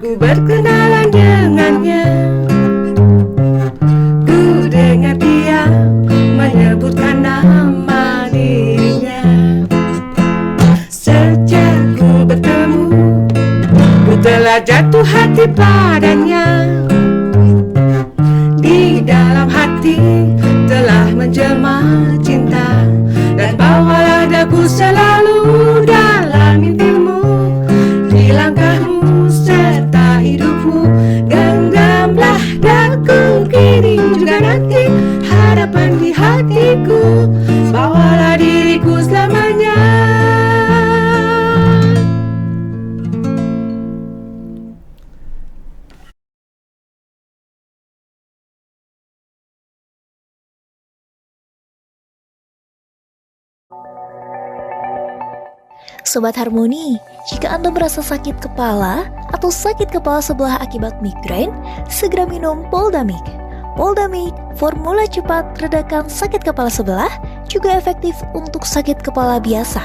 Ku berkenalan dengannya, ku dengar dia menyebutkan nama dirinya. Sejak ku bertemu, ku telah jatuh hati padanya. Di dalam hati telah menjelma cinta, dan bawalah daku selalu dalam mimpimu. Di langkahmu serta hidupmu, genggamlah daku kini juga nanti. Harapan di hatiku, bawalah diriku selamanya. Sobat Harmoni, jika Anda merasa sakit kepala atau sakit kepala sebelah akibat migrain, segera minum Poldamik. Poldamik, formula cepat redakan sakit kepala sebelah, juga efektif untuk sakit kepala biasa.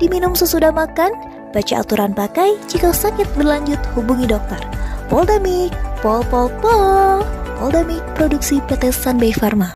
Diminum sesudah makan, baca aturan pakai, jika sakit berlanjut hubungi dokter. Poldamik, pol. Poldamik, produksi PT Sunbay Pharma.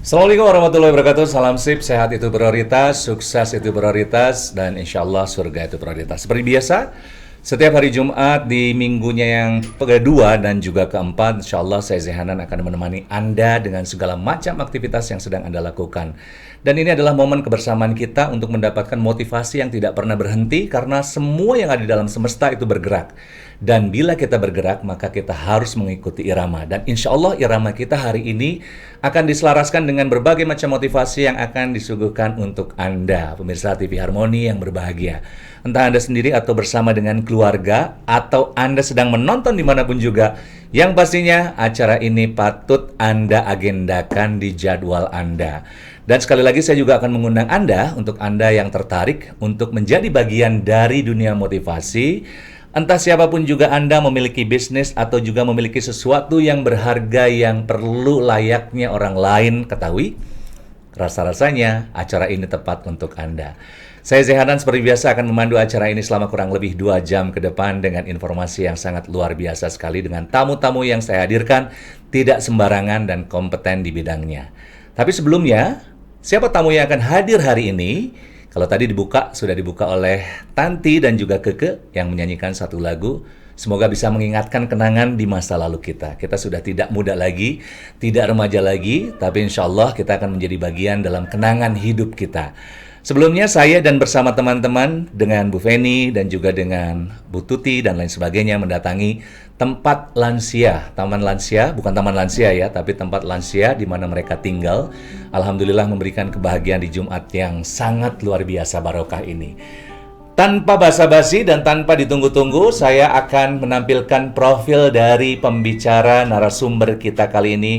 Assalamualaikum warahmatullahi wabarakatuh. Salam sip, sehat itu prioritas, sukses itu prioritas, dan insya Allah surga itu prioritas. Seperti biasa, setiap hari Jumat di minggunya yang kedua dan juga keempat, insya Allah saya Zehanan akan menemani Anda dengan segala macam aktivitas yang sedang Anda lakukan. Dan ini adalah momen kebersamaan kita untuk mendapatkan motivasi yang tidak pernah berhenti, karena semua yang ada di dalam semesta itu bergerak. Dan bila kita bergerak, maka kita harus mengikuti irama. Dan insya Allah irama kita hari ini akan diselaraskan dengan berbagai macam motivasi yang akan disuguhkan untuk Anda, pemirsa TV Harmoni yang berbahagia. Entah Anda sendiri atau bersama dengan keluarga, atau Anda sedang menonton dimanapun juga, yang pastinya acara ini patut Anda agendakan di jadwal Anda. Dan sekali lagi saya juga akan mengundang Anda, untuk Anda yang tertarik untuk menjadi bagian dari dunia motivasi. Entah siapapun juga Anda memiliki bisnis atau juga memiliki sesuatu yang berharga yang perlu layaknya orang lain ketahui, rasa-rasanya acara ini tepat untuk Anda. Saya Zehanan seperti biasa akan memandu acara ini selama kurang lebih 2 jam ke depan dengan informasi yang sangat luar biasa sekali, dengan tamu-tamu yang saya hadirkan tidak sembarangan dan kompeten di bidangnya. Tapi sebelumnya, siapa tamu yang akan hadir hari ini? Kalau tadi sudah dibuka oleh Tanti dan juga Keke yang menyanyikan satu lagu. Semoga bisa mengingatkan kenangan di masa lalu kita. Kita sudah tidak muda lagi, tidak remaja lagi, tapi insya Allah kita akan menjadi bagian dalam kenangan hidup kita. Sebelumnya saya dan bersama teman-teman dengan Bu Feni dan juga dengan Bu Tuti dan lain sebagainya mendatangi tempat lansia, taman lansia, bukan taman lansia ya, tapi tempat lansia di mana mereka tinggal. Alhamdulillah memberikan kebahagiaan di Jumat yang sangat luar biasa barokah ini. Tanpa basa-basi dan tanpa ditunggu-tunggu, saya akan menampilkan profil dari pembicara narasumber kita kali ini.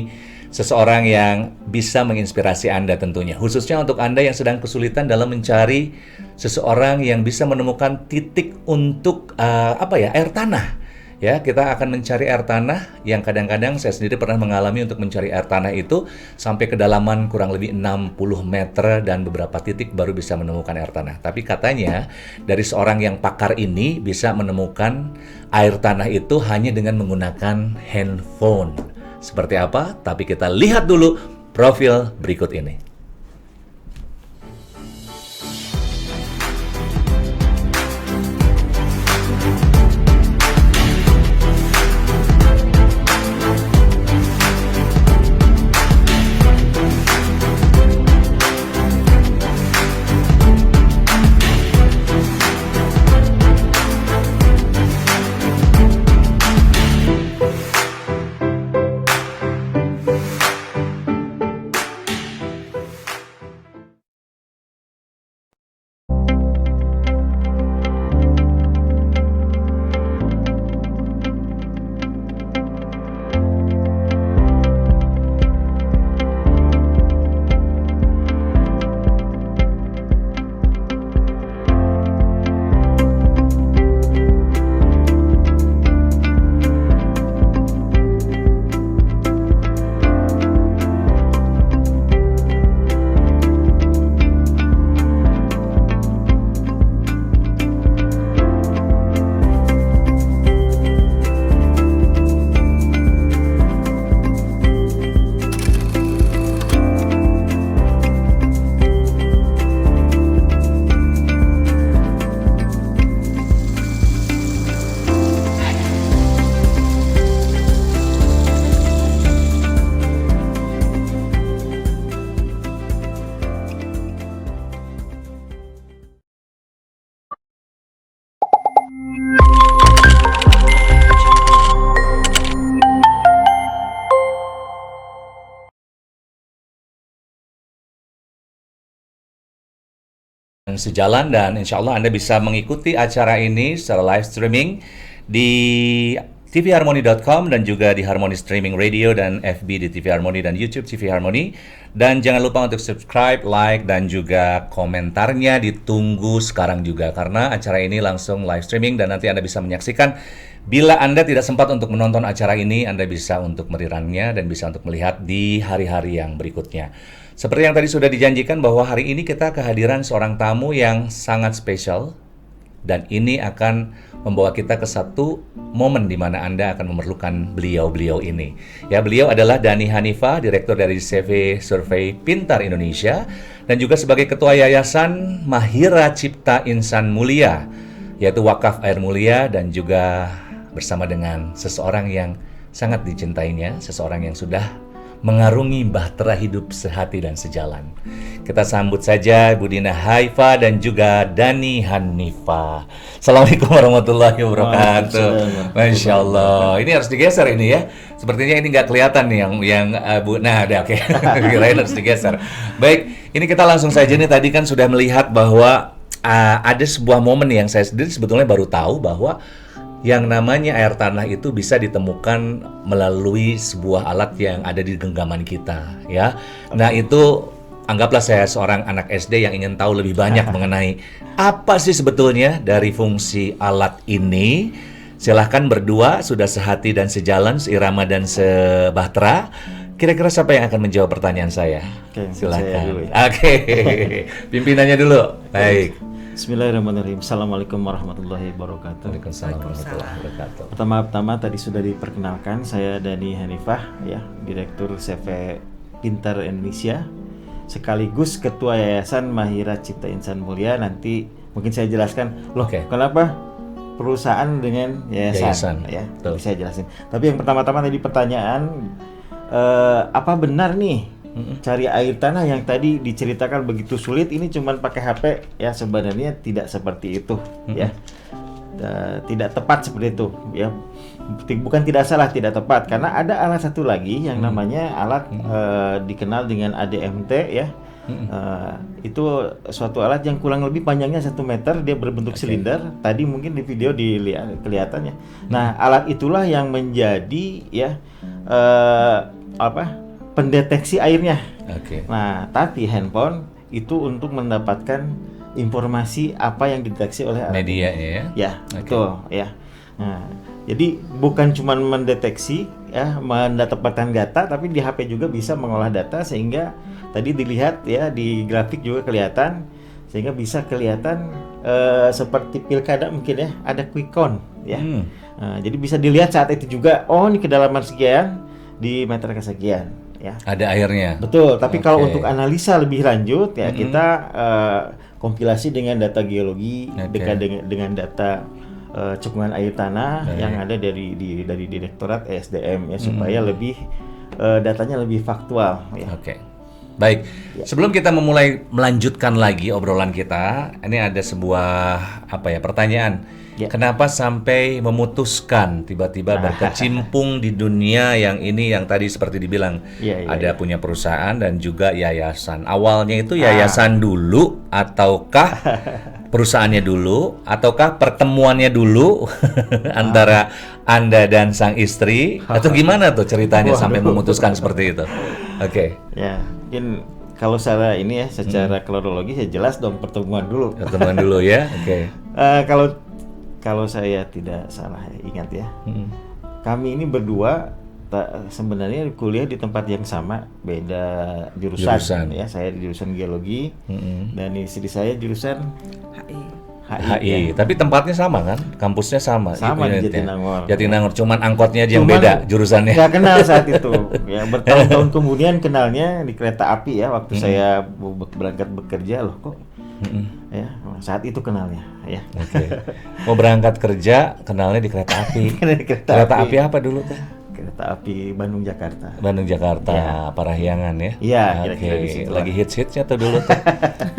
Seseorang yang bisa menginspirasi Anda tentunya, khususnya untuk Anda yang sedang kesulitan dalam mencari seseorang yang bisa menemukan titik untuk air tanah. Ya, kita akan mencari air tanah yang kadang-kadang saya sendiri pernah mengalami untuk mencari air tanah itu sampai kedalaman kurang lebih 60 meter dan beberapa titik baru bisa menemukan air tanah. Tapi katanya dari seorang yang pakar ini bisa menemukan air tanah itu hanya dengan menggunakan handphone. Seperti apa? Tapi kita lihat dulu profil berikut ini. Sejalan dan insya Allah Anda bisa mengikuti acara ini secara live streaming di tvharmony.com dan juga di Harmony Streaming Radio dan FB di TV Harmony dan YouTube TV Harmony. Dan jangan lupa untuk subscribe, like, dan juga komentarnya ditunggu sekarang juga karena acara ini langsung live streaming dan nanti Anda bisa menyaksikan. Bila Anda tidak sempat untuk menonton acara ini, Anda bisa untuk merirannya dan bisa untuk melihat di hari-hari yang berikutnya. Seperti yang tadi sudah dijanjikan bahwa hari ini kita kehadiran seorang tamu yang sangat spesial dan ini akan membawa kita ke satu momen di mana Anda akan memerlukan beliau-beliau ini. Ya, beliau adalah Dani Hanifah, Direktur dari CV Survei Pintar Indonesia dan juga sebagai Ketua Yayasan Mahira Cipta Insan Mulia, yaitu Wakaf Air Mulia dan juga bersama dengan seseorang yang sangat dicintainya, seseorang yang sudah mengarungi bahtera hidup sehati dan sejalan. Kita sambut saja Bu Dina Haifa dan juga Dani Hanifah. Assalamualaikum warahmatullahi wabarakatuh. Masya Allah. Ini harus digeser ini ya. Sepertinya ini nggak kelihatan nih yang Bu. Nah, ada oke. Kirain harus digeser. Baik, ini kita langsung saja nih. Tadi kan sudah melihat bahwa ada sebuah momen yang saya sendiri sebetulnya baru tahu bahwa yang namanya air tanah itu bisa ditemukan melalui sebuah alat yang ada di genggaman kita, ya. Nah, itu anggaplah saya seorang anak SD yang ingin tahu lebih banyak mengenai apa sih sebetulnya dari fungsi alat ini. Silahkan berdua, sudah sehati dan sejalan, seirama dan sebahtera. Kira-kira siapa yang akan menjawab pertanyaan saya? Oke, silakan. saya dulu ya. Oke, pimpinannya dulu. Baik. Bismillahirrahmanirrahim. Assalamualaikum warahmatullahi wabarakatuh. Waalaikumsalam warahmatullahi wabarakatuh. Pertama-tama tadi sudah diperkenalkan, saya Dani Hanifah, ya, Direktur CV Pintar Indonesia, sekaligus Ketua Yayasan Mahira Cipta Insan Mulia. Nanti mungkin saya jelaskan, kenapa perusahaan dengan yayasan. Ya, betul. saya jelasin. Tapi yang pertama-tama tadi pertanyaan, apa benar nih cari air tanah yang tadi diceritakan begitu sulit, ini cuman pakai HP ya, sebenarnya tidak seperti itu ya. Tidak tepat seperti itu ya. Bukan tidak salah, tidak tepat, karena ada alat satu lagi yang namanya alat dikenal dengan ADMT ya. Itu suatu alat yang kurang lebih panjangnya 1 meter, dia berbentuk silinder. Tadi mungkin di video dilihat kelihatannya. Nah, alat itulah yang menjadi ya pendeteksi airnya. Nah, tapi handphone itu untuk mendapatkan informasi apa yang dideteksi oleh alat medianya ya. Ya, betul ya. Nah, jadi bukan cuma mendeteksi ya, mendapatkan data, tapi di HP juga bisa mengolah data, sehingga tadi dilihat ya di grafik juga kelihatan, sehingga bisa kelihatan seperti pilkada mungkin ya, ada quick count ya. Nah, jadi bisa dilihat saat itu juga, oh ini kedalaman sekian di meter kesekian ya. Ada airnya. Betul, tapi kalau untuk analisa lebih lanjut ya, kita kompilasi dengan data geologi, dengan data cekungan air tanah yang ada dari Direktorat ESDM ya, supaya lebih datanya lebih faktual ya. Baik, sebelum kita melanjutkan lagi obrolan kita, ini ada sebuah pertanyaan. Kenapa sampai memutuskan tiba-tiba berkecimpung di dunia yang ini, yang tadi seperti dibilang ada punya perusahaan dan juga yayasan. Awalnya itu yayasan dulu, ataukah perusahaannya dulu, ataukah pertemuannya dulu antara Anda dan sang istri, atau gimana tuh ceritanya sampai memutuskan seperti itu? Ya, mungkin kalau secara ini ya, secara kronologi ya jelas dong, pertemuan dulu. Pertemuan dulu ya. Kalau saya tidak salah ingat ya, kami ini berdua sebenarnya kuliah di tempat yang sama, beda jurusan. Ya. Saya di jurusan geologi, dan istri saya jurusan HI. Tapi tempatnya sama kan? Kampusnya sama. Sama di Jatinangor. Jatinangor, cuman angkotnya aja yang beda jurusannya. Nggak kenal saat itu. Ya, bertahun-tahun kemudian kenalnya di kereta api ya, waktu saya berangkat bekerja, loh kok. Ya, saat itu kenalnya ya. Mau berangkat kerja, kenalnya di kereta api. Kereta api apa dulu tuh? Kereta api Bandung Jakarta. Bandung Jakarta, Parahyangan ya. Iya, kira-kira di situ. Lagi hits-hitsnya tuh dulu tuh.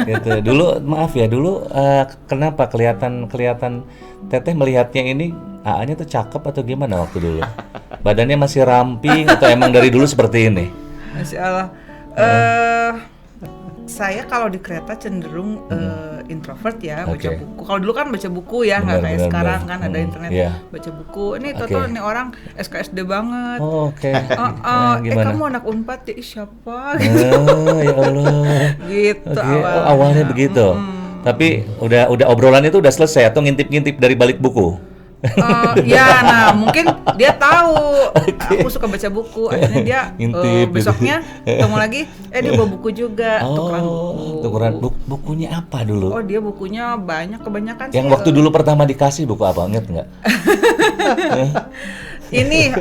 Gitu. Dulu maaf ya, dulu kenapa kelihatan Teteh melihatnya ini AA-nya tuh cakep atau gimana waktu dulu? Badannya masih ramping atau emang dari dulu seperti ini? Masya Allah. Saya kalau di kereta cenderung introvert ya, baca buku. Kalau dulu kan baca buku ya, nggak kayak sekarang kan ada internet. Baca buku. Ini toto nih orang SKSD banget. Kamu anak Unpad ya? Siapa? Gitu. Ya Allah. Gitu awalnya begitu. Tapi udah obrolan itu udah selesai atau ngintip-ngintip dari balik buku? Nah mungkin dia tahu aku suka baca buku, akhirnya dia besoknya ketemu lagi, dia bawa buku juga, tukeran bukunya apa dulu? Dia bukunya banyak, kebanyakan yang waktu dulu pertama dikasih buku apa, inget nggak? Ini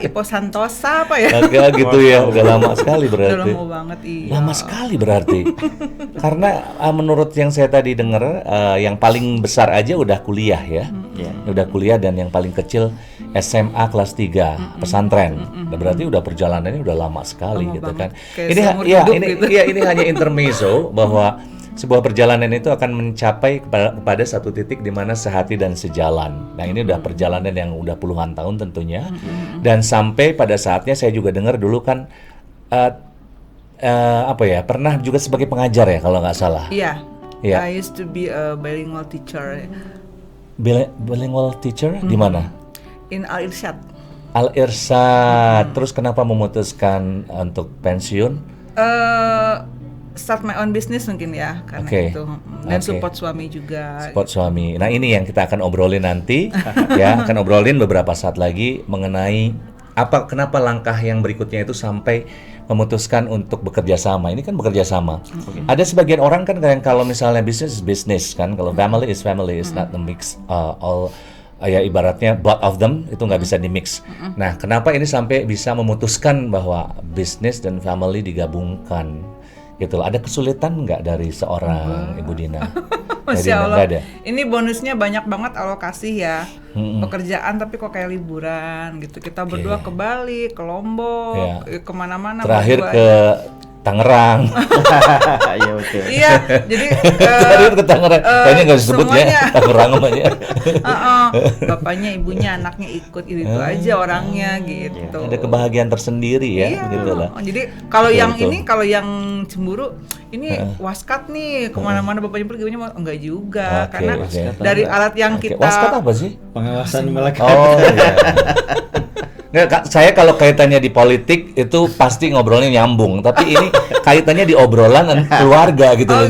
Ipo Santosa apa ya? Gitu ya, udah lama sekali berarti. Udah lama banget, iya. Lama sekali berarti. Karena menurut yang saya tadi dengar, yang paling besar aja udah kuliah ya. Udah kuliah, dan yang paling kecil SMA kelas 3 pesantren. Berarti udah perjalanannya udah lama sekali gitu kan. Ini hanya intermezzo bahwa sebuah perjalanan itu akan mencapai kepada satu titik di mana sehati dan sejalan. Nah, ini udah perjalanan yang udah puluhan tahun tentunya. Dan sampai pada saatnya saya juga dengar dulu kan pernah juga sebagai pengajar ya kalau nggak salah. Iya. I used to be a bilingual teacher. Bilingual teacher di mana? In Al Irsyad. Al Irsyad. Terus kenapa memutuskan untuk pensiun? Start my own business mungkin ya, karena itu, dan support suami juga. Support suami. Nah, ini yang kita akan obrolin nanti ya, akan obrolin beberapa saat lagi mengenai kenapa langkah yang berikutnya itu sampai memutuskan untuk bekerja sama. Ini kan bekerja sama. Ada sebagian orang kan yang kalau misalnya business is business kan, kalau family is family, is not the mix ya ibaratnya both of them itu nggak bisa di mix. Nah, kenapa ini sampai bisa memutuskan bahwa bisnis dan family digabungkan? gitu loh. Ada kesulitan nggak dari seorang Ibu Dina? Masya Allah, ini bonusnya banyak banget alokasi ya. Pekerjaan tapi kok kayak liburan gitu. Kita berdua ke Bali, ke Lombok, kemana-mana. Terakhir ke Tangerang. Iya betul. Iya, jadi terakhir ke Tangerang. Kayaknya nggak disebut ya, Tangerang namanya. Bapaknya, ibunya, anaknya ikut itu aja orangnya gitu. Ada kebahagiaan tersendiri ya, gitu lah. Jadi kalau yang ini, kalau yang cemburu, ini waskat nih kemana-mana bapaknya pergi, ibunya enggak juga, karena dari alat yang kita. Waskat apa sih? Pengawasan melekat. Oh iya. Nggak, saya kalau kaitannya di politik itu pasti ngobrolnya nyambung, tapi ini kaitannya di obrolan keluarga gitu loh.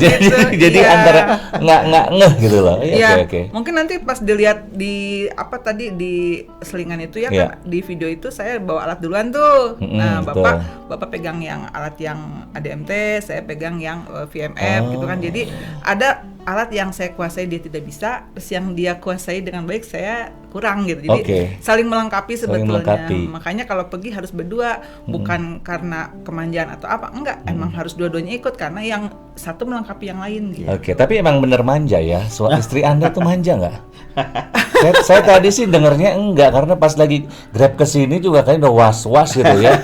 Jadi antara nggak ngeh gitu loh. Iya. Okay. Mungkin nanti pas dilihat di tadi di selingan itu ya kan, di video itu saya bawa alat duluan tuh. Nah, Bapak pegang yang alat yang ADMT, saya pegang yang VMF gitu kan. Jadi ada alat yang saya kuasai dia tidak bisa, terus yang dia kuasai dengan baik saya kurang gitu. Jadi saling melengkapi sebetulnya. Makanya kalau pergi harus berdua, bukan karena kemanjaan atau apa, enggak, emang harus dua-duanya ikut karena yang satu melengkapi yang lain gitu. Oke, tapi emang bener manja ya. Istri Anda tuh manja nggak? saya tadi sih dengernya enggak, karena pas lagi Grab kesini juga kayaknya udah was-was gitu ya.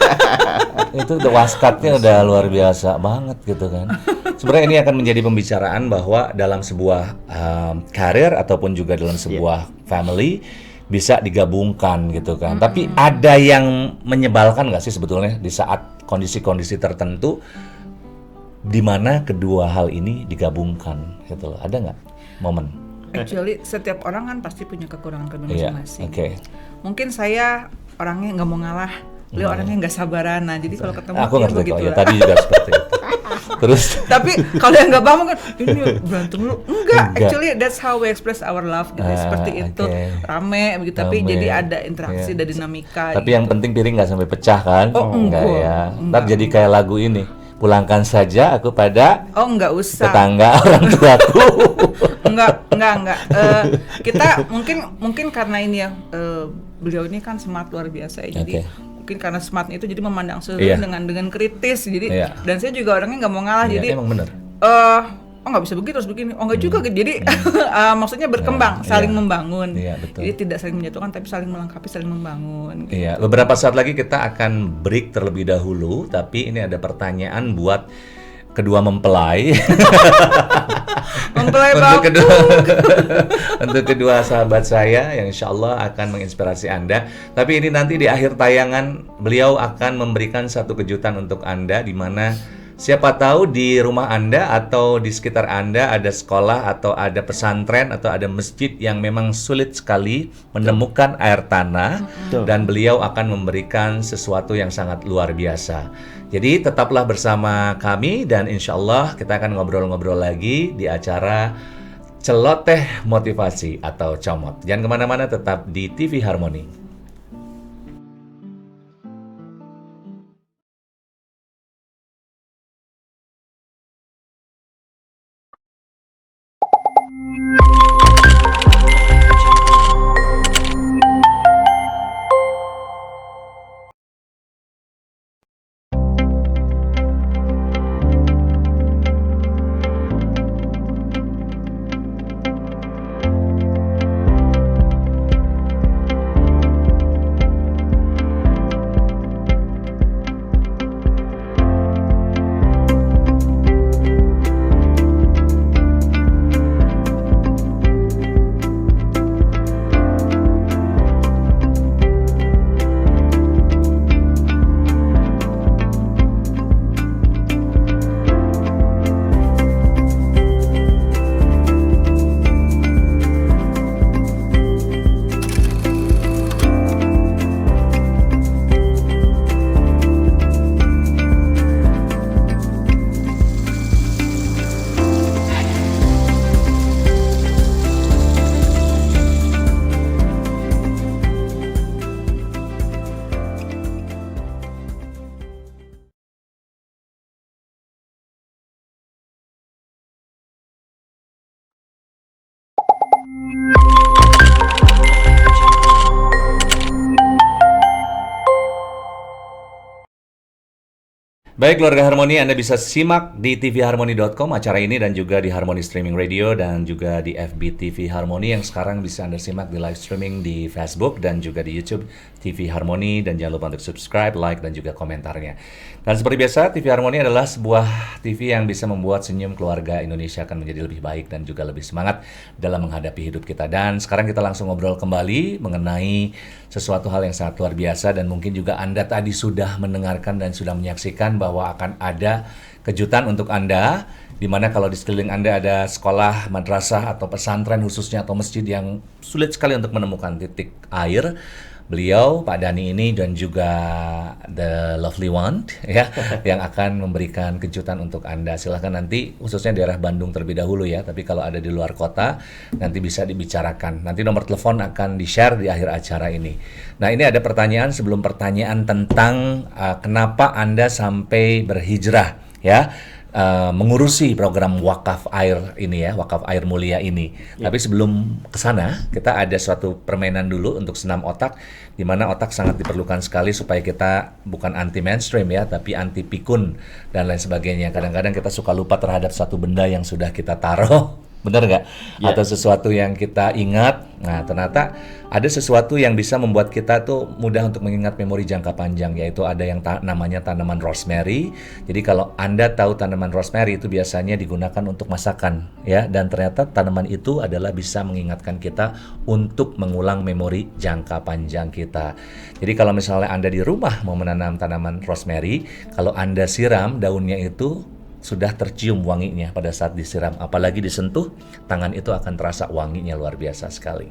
Itu udah waskatnya udah luar biasa banget gitu kan. Sebenarnya ini akan menjadi pembicaraan bahwa dalam sebuah karir ataupun juga dalam sebuah family bisa digabungkan gitu kan. Tapi ada yang menyebalkan nggak sih sebetulnya di saat kondisi-kondisi tertentu di mana kedua hal ini digabungkan gitu loh. Ada nggak momen? Actually setiap orang kan pasti punya kekurangan masing-masing. Mungkin saya orangnya nggak mau ngalah, beliau orangnya nggak sabaran. Nah jadi kalau ketemu aku ngerti kok ya, tadi juga seperti itu. Terus tapi kalau yang nggak paham kan ini berantem lu, enggak. Actually that's how we express our love gitu. Seperti itu rame begitu, tapi jadi ada interaksi dan dinamika. Tapi yang penting piring nggak sampai pecah kan? Enggak ya. Ntar jadi kayak lagu ini, pulangkan saja aku pada enggak usah tetangga orang tuaku. enggak. Kita mungkin karena ini ya, beliau ini kan smart luar biasa ya. Jadi mungkin karena smartnya itu jadi memandang sesuatu dengan kritis. Jadi dan saya juga orangnya nggak mau ngalah. Jadi emang bener. Nggak bisa begitu, harus begini. Nggak juga gitu. Jadi maksudnya berkembang, saling membangun. Jadi tidak saling menjatuhkan, tapi saling melengkapi, saling membangun. Gitu. Iya. Beberapa saat lagi kita akan break terlebih dahulu. Tapi ini ada pertanyaan buat kedua mempelai. Untuk kedua sahabat saya yang insya Allah akan menginspirasi Anda. Tapi ini nanti di akhir tayangan beliau akan memberikan satu kejutan untuk Anda, di mana siapa tahu di rumah Anda atau di sekitar Anda ada sekolah atau ada pesantren atau ada masjid yang memang sulit sekali menemukan air tanah, dan beliau akan memberikan sesuatu yang sangat luar biasa. Jadi tetaplah bersama kami dan insya Allah kita akan ngobrol-ngobrol lagi di acara Celoteh Motivasi atau Comot. Jangan kemana-mana, tetap di TV Harmoni. Baik keluarga Harmoni, Anda bisa simak di tvharmony.com acara ini dan juga di Harmony Streaming Radio dan juga di FB TV Harmony yang sekarang bisa Anda simak di live streaming di Facebook dan juga di YouTube TV Harmony, dan jangan lupa untuk subscribe, like, dan juga komentarnya. Dan seperti biasa, TV Harmony adalah sebuah TV yang bisa membuat senyum keluarga Indonesia akan menjadi lebih baik dan juga lebih semangat dalam menghadapi hidup kita. Dan sekarang kita langsung ngobrol kembali mengenai sesuatu hal yang sangat luar biasa, dan mungkin juga Anda tadi sudah mendengarkan dan sudah menyaksikan bahwa akan ada kejutan untuk Anda, di mana kalau di sekeliling Anda ada sekolah, madrasah, atau pesantren khususnya atau masjid yang sulit sekali untuk menemukan titik air. Beliau, Pak Dhani ini, dan juga The Lovely One ya, yang akan memberikan kejutan untuk Anda. Silahkan nanti, khususnya daerah Bandung terlebih dahulu ya, tapi kalau ada di luar kota, nanti bisa dibicarakan. Nanti nomor telepon akan di-share di akhir acara ini. Nah, ini ada pertanyaan sebelum pertanyaan tentang kenapa Anda sampai berhijrah ya, mengurusi program wakaf air ini ya, wakaf air mulia ini. Tapi sebelum ke sana, kita ada suatu permainan dulu untuk senam otak, di mana otak sangat diperlukan sekali supaya kita bukan anti mainstream ya, tapi anti pikun dan lain sebagainya. Kadang-kadang kita suka lupa terhadap suatu benda yang sudah kita taruh. Benar nggak? Yeah. Atau sesuatu yang kita ingat. Nah, ternyata ada sesuatu yang bisa membuat kita tuh mudah untuk mengingat memori jangka panjang, yaitu ada yang namanya tanaman rosemary. Jadi kalau Anda tahu tanaman rosemary itu biasanya digunakan untuk masakan ya, dan ternyata tanaman itu adalah bisa mengingatkan kita untuk mengulang memori jangka panjang kita. Jadi kalau misalnya Anda di rumah mau menanam tanaman rosemary, kalau Anda siram daunnya itu sudah tercium wanginya pada saat disiram, apalagi disentuh, tangan itu akan terasa wanginya luar biasa sekali.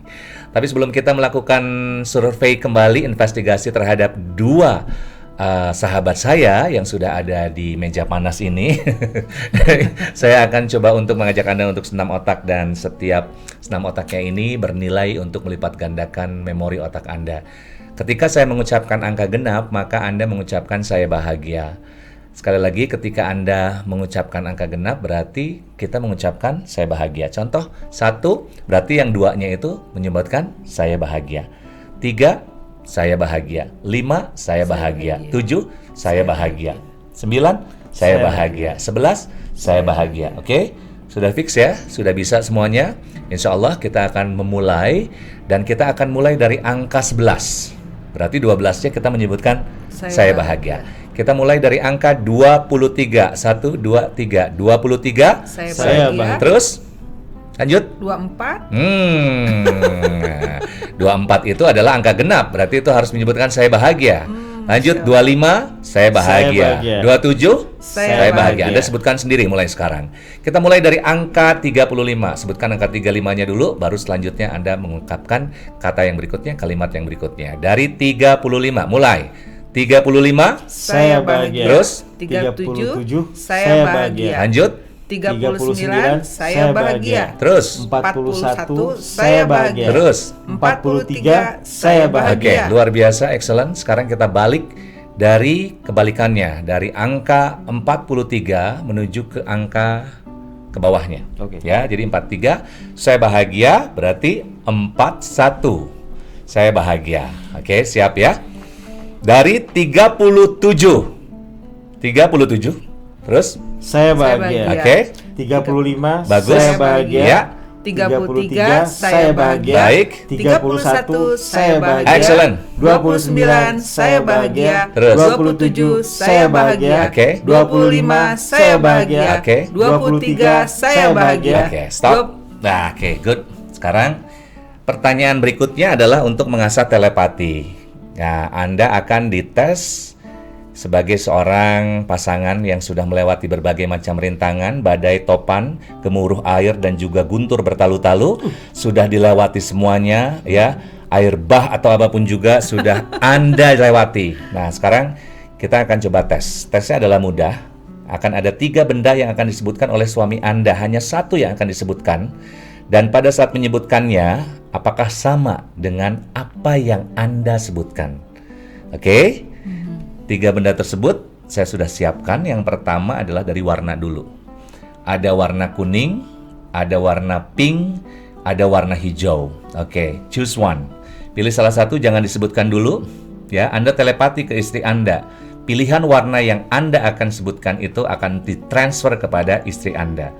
Tapi sebelum kita melakukan survei kembali, investigasi terhadap dua sahabat saya yang sudah ada di meja panas ini, saya akan coba untuk mengajak Anda untuk senam otak, dan setiap senam otaknya ini bernilai untuk melipat gandakan memori otak Anda. Ketika saya mengucapkan angka genap, maka Anda mengucapkan saya bahagia. Sekali lagi, ketika Anda mengucapkan angka genap, berarti kita mengucapkan saya bahagia. Contoh, 1, berarti yang 2-nya itu menyebutkan saya bahagia. 3, saya bahagia. 5, saya bahagia. 7, saya bahagia. 9, saya bahagia. 11, saya bahagia. Oke? Sudah fix ya? Sudah bisa semuanya? Insya Allah kita akan memulai, dan kita akan mulai dari angka 11. Berarti 12-nya kita menyebutkan saya bahagia. Kita mulai dari angka 23. 1, 2, 3. 23. Saya bahagia. Terus? Lanjut. 24. 24 itu adalah angka genap. Berarti itu harus menyebutkan saya bahagia. Lanjut. 25. Saya bahagia. 27. Saya bahagia. Anda sebutkan sendiri mulai sekarang. Kita mulai dari angka 35. Sebutkan angka 35-nya dulu, baru selanjutnya Anda mengungkapkan kata yang berikutnya, kalimat yang berikutnya. Dari 35. Mulai. 35, saya bahagia. Terus 37, saya bahagia. Lanjut. 39, saya bahagia. Terus 41, saya bahagia. Terus 43, saya bahagia. Oke, luar biasa, excellent. Sekarang kita balik dari kebalikannya, dari angka 43 menuju ke angka ke bawahnya. Ya, jadi 43 saya bahagia, berarti 41 saya bahagia. Oke, siap ya? Dari 37. Terus saya bahagia. Oke. 35 bagus. Saya bahagia. Ya. 33 saya bahagia. Baik. 31 saya bahagia. Excellent. 29 saya bahagia. Terus 27 saya bahagia. Oke. 25 saya bahagia. Oke. 23 saya bahagia. Oke, stop. Nah, oke, good. Sekarang pertanyaan berikutnya adalah untuk mengasah telepati. Nah, Anda akan dites sebagai seorang pasangan yang sudah melewati berbagai macam rintangan, badai, topan, gemuruh air, dan juga guntur bertalu-talu. Sudah dilewati semuanya, ya. Air bah atau apapun juga sudah Anda lewati. Nah, sekarang kita akan coba tes. Tesnya adalah mudah. Akan ada 3 benda yang akan disebutkan oleh suami Anda. Hanya 1 yang akan disebutkan. Dan pada saat menyebutkannya, apakah sama dengan apa yang Anda sebutkan? Oke? 3 benda tersebut saya sudah siapkan. Yang pertama adalah dari warna dulu. Ada warna kuning, ada warna pink, ada warna hijau. Oke, choose one. Pilih salah satu, jangan disebutkan dulu. Ya, Anda telepati ke istri Anda. pilihan warna yang Anda akan sebutkan itu akan ditransfer kepada istri Anda.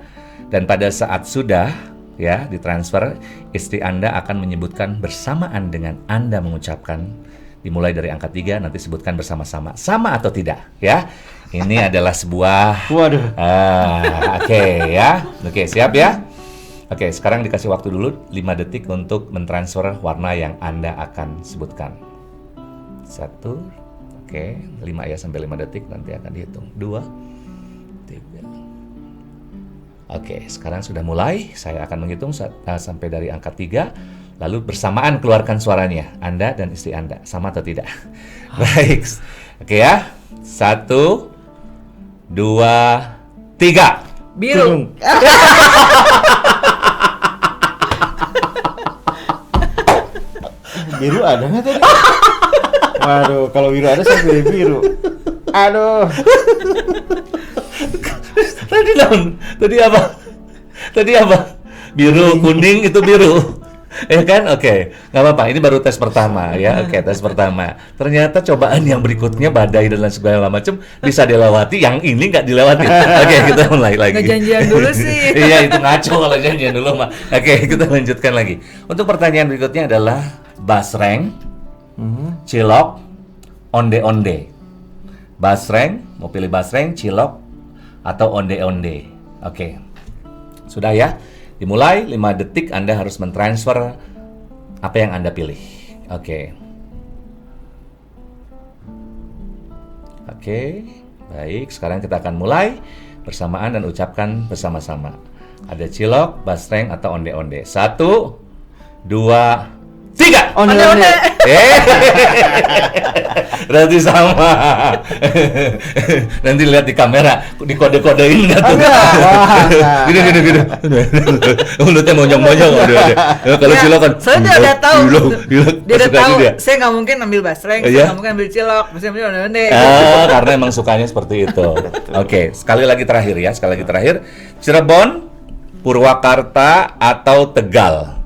Dan pada saat sudah ya ditransfer, istri Anda akan menyebutkan bersamaan dengan Anda mengucapkan, dimulai dari angka 3, nanti sebutkan bersama-sama. Sama atau tidak ya? Ini adalah sebuah oke ya. Oke, siap ya? Oke, sekarang dikasih waktu dulu 5 detik untuk mentransfer warna yang Anda akan sebutkan. 1, oke, 5 ya, sampai 5 detik nanti akan dihitung. 2, 3. Oke, sekarang sudah mulai. Saya akan menghitung sampai dari angka 3. Lalu bersamaan keluarkan suaranya, Anda dan istri Anda. Sama atau tidak? Baik. Oke ya. 1, 2, 3. Biru. Biru ada nggak tadi? Waduh, kalau biru ada saya pilih biru. Aduh. Tadi apa? Biru, kuning itu biru. Ya kan? Oke, nggak apa-apa. Ini baru tes pertama ya. Oke, tes pertama. Ternyata cobaan yang berikutnya, badai dan lain segala macam bisa dilewati. Yang ini nggak dilewati. Oke, kita mulai lagi. Nggak janjian dulu sih. Iya, itu ngaco kalau janjian dulu mah. Oke, kita lanjutkan lagi. Untuk pertanyaan berikutnya adalah basreng, cilok, onde-onde. Basreng, mau pilih basreng, cilok, atau onde-onde. Oke, sudah ya. Dimulai 5 detik Anda harus mentransfer apa yang Anda pilih. Oke. Oke, baik. Sekarang kita akan mulai bersamaan dan ucapkan bersama-sama. Ada cilok, basreng, atau onde-onde. 1, 2, 3. Onde-onde. Berarti sama. Nanti lihat di kamera, di kode-kodein nggak tuh? Gini. Mulutnya monyong-monyong. Kalau cilok kan. Saya udah tahu. Dia udah tahu. Dia. Saya nggak mungkin ambil basreng, saya nggak mungkin ambil cilok, mesti ambil onde-onde. Karena emang sukanya seperti itu. Oke, sekali lagi terakhir ya. Cirebon, Purwakarta, atau Tegal?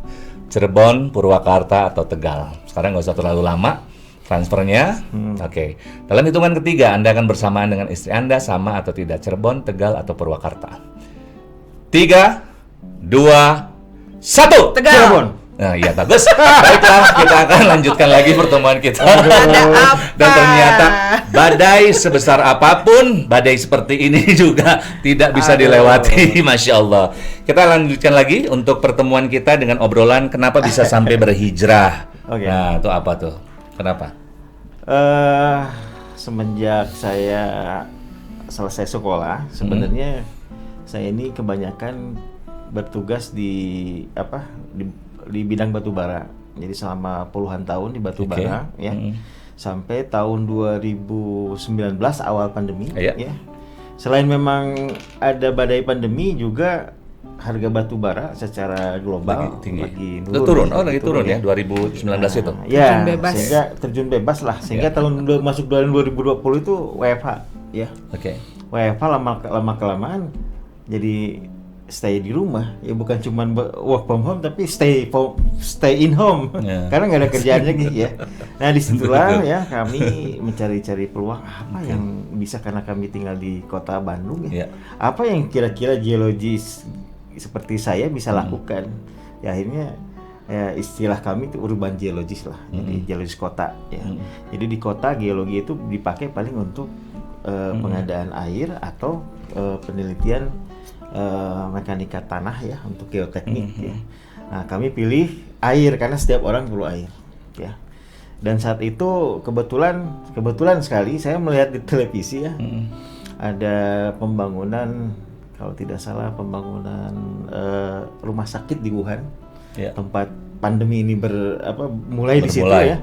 Cirebon, Purwakarta, atau Tegal? Sekarang nggak usah terlalu lama transfernya. Oke. Dalam hitungan ketiga, Anda akan bersamaan dengan istri Anda, sama atau tidak? Cirebon, Tegal, atau Purwakarta? 3, 2, 1. Tegal. Cirebon. Nah, iya bagus. Baiklah, kita akan lanjutkan lagi pertemuan kita. Dan ternyata badai sebesar apapun, badai seperti ini juga tidak bisa dilewati. Masya Allah. Kita lanjutkan lagi untuk pertemuan kita dengan obrolan kenapa bisa sampai berhijrah. Nah, itu apa tuh? Kenapa? Semenjak saya selesai sekolah, sebenarnya saya ini kebanyakan bertugas di bidang batubara. Jadi selama puluhan tahun di batubara ya. Sampai tahun 2019 awal pandemi ya. Selain memang ada badai pandemi, juga harga batubara secara global lagi turun. Lagi turun ya 2019 itu. Ya, sehingga terjun bebas lah. Sehingga tahun masuk bulan 2020 itu WFH ya. WFH lama kelamaan jadi stay di rumah ya, bukan cuma work from home tapi stay in home karena nggak ada kerjaan lagi ya. Nah disitulah ya kami mencari-cari peluang apa yang bisa, karena kami tinggal di kota Bandung ya. Apa yang kira-kira geologis seperti saya bisa lakukan ya, akhirnya ya istilah kami itu urban geologis lah. Jadi geologis kota ya. Jadi di kota geologi itu dipakai paling untuk pengadaan air atau penelitian mekanika tanah ya, untuk geoteknik ya. Nah, kami pilih air karena setiap orang perlu air ya. Dan saat itu kebetulan sekali saya melihat di televisi ya, ada pembangunan, kalau tidak salah pembangunan rumah sakit di Wuhan, tempat pandemi ini mulai di situ ya.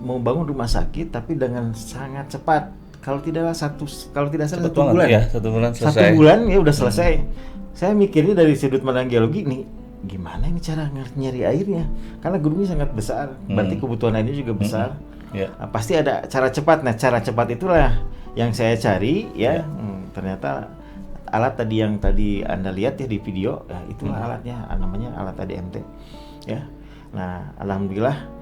Mau bangun rumah sakit tapi dengan sangat cepat. Kalau tidak salah 1 bulan ya, 1 bulan selesai. 1 bulan ya udah selesai. Saya mikirnya dari sudut pandang geologi nih, gimana ini cara nyari airnya? Karena gunungnya sangat besar, berarti kebutuhan airnya juga besar. Nah, pasti ada cara cepat. Nah, cara cepat itulah yang saya cari ya. Ternyata alat yang tadi Anda lihat ya di video, ya itulah alatnya, namanya alat ADMT. Ya. Nah, alhamdulillah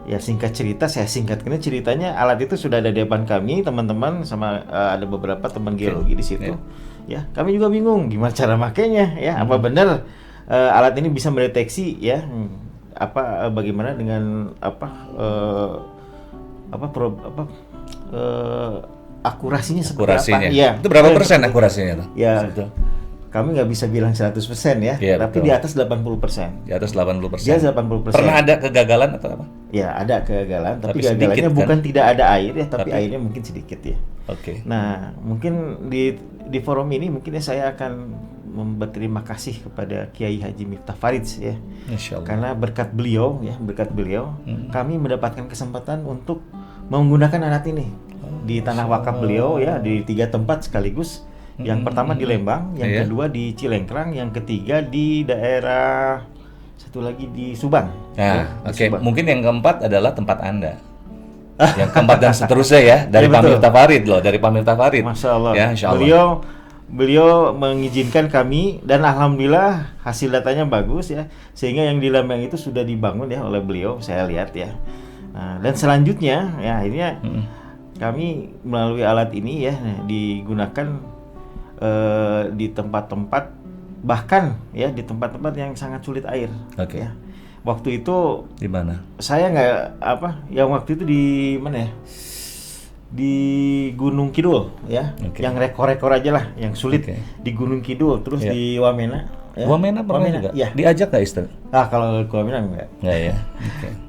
Ya singkat cerita, saya singkatkan ceritanya, alat itu sudah ada di depan kami, teman-teman, sama ada beberapa teman geologi di situ. Ya, kami juga bingung gimana cara makainya, ya. Apa benar alat ini bisa mendeteksi, ya, bagaimana dengan akurasinya seperti apa? Ya. Itu berapa persen akurasinya tuh? Ya. Kami nggak bisa bilang 100% ya, tapi di atas 80%. Di atas 80%. Di atas 80%. Pernah ada kegagalan atau apa? Ya, ada kegagalan, tapi gagalnya sedikit, bukan kan? Tidak ada air ya, tapi airnya mungkin sedikit ya. Oke. Nah, mungkin di forum ini mungkin saya akan berterima kasih kepada Kiai Haji Miftah Farid ya. Insyaallah. Karena berkat beliau kami mendapatkan kesempatan untuk menggunakan alat ini di tanah wakaf beliau ya, di 3 tempat sekaligus. Yang pertama di Lembang, yang kedua di Cilengkrang, yang ketiga di daerah satu lagi di Subang. Nah, oke. Mungkin yang keempat adalah tempat Anda. Yang keempat dan seterusnya ya, dari Pak Miftah Farid loh, dari Pak Miftah Farid. Masya Allah. Ya, insyaallah. Beliau mengizinkan kami dan alhamdulillah hasil datanya bagus ya, sehingga yang di Lembang itu sudah dibangun ya oleh beliau, saya lihat ya. Nah, dan selanjutnya ya akhirnya kami melalui alat ini ya digunakan di tempat-tempat, bahkan ya di tempat-tempat yang sangat sulit air. Oke. Ya. Waktu itu di mana? Saya nggak yang waktu itu di mana ya? Di Gunung Kidul ya. Yang rekor-rekor aja lah, yang sulit di Gunung Kidul, terus di Wamena. Ya. Wamena pernah juga? Ya. Diajak nggak Istri? Kalau ke Wamena enggak. Nggak ya.